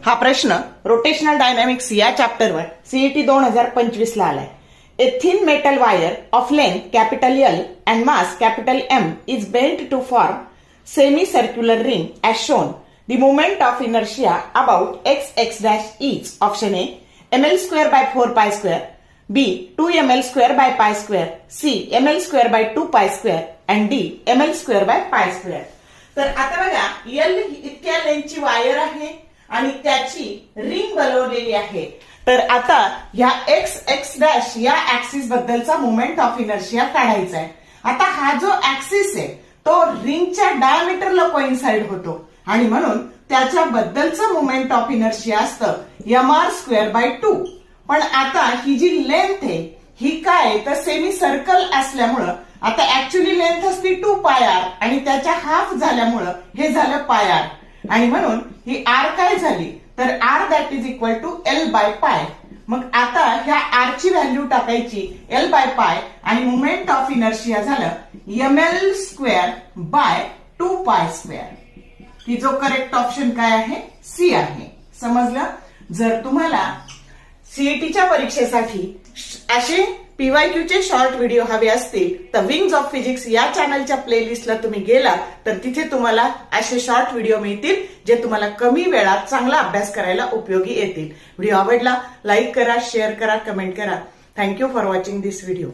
हा प्रश्न rotational dynamics या चॅप्टरवर सीईटी 2025 ला आलाय. A thin metal wire of length capital L and mass capital M is bent to form semicircular ring as shown. The moment of inertia about x dash is option A ml square by 4 pi square, B 2 ml square by pi square, C ml square by 2 pi square and D ml square by pi square. तर आता बघा L इतक्या लेंथची wire आहे आणि त्याची ring बनवलेली आहे. तर आता ह्या x डॅश या ऍक्सिस बद्दलचा मोमेंट ऑफ इनर्शिया काढायचा आहे. आता हा जो ऍक्सिस आहे तो रिंगच्या डायमीटरला कोइन्साइड होतो आणि म्हणून त्याच्याबद्दलचं मोमेंट ऑफ इनर्शिया असतं mr²/2. पण आता ही जी लेंथ आहे ही काय तर सेमी सर्कल असल्यामुळं आता ऍक्च्युअली लेंथ असती 2πr आणि त्याच्या हाफ झाल्यामुळं हे झालं πr आणि म्हणून ही r काय झाली तर r that is equal to L/π. मग आता ह्या r ची व्हॅल्यू टाकायची L/π आणि मोमेंट ऑफ इनर्शिया झालं ml²/2π². की जो करेक्ट ऑप्शन काय आहे सी आहे. समजलं. जर तुम्हाला सीईटीच्या परीक्षेसाठी असे पीवायक्यूचे शॉर्ट व्हिडिओ हवे असतील तर विंग्स ऑफ फिजिक्स या चॅनलच्या प्लेलिस्टला तुम्ही गेला तर तिथे तुम्हाला असे शॉर्ट व्हिडिओ मिळतील जे तुम्हाला कमी वेळात चांगला अभ्यास करायला उपयोगी येतील. व्हिडिओ आवडला लाईक करा, शेअर करा, कमेंट करा. Thank you for watching this video.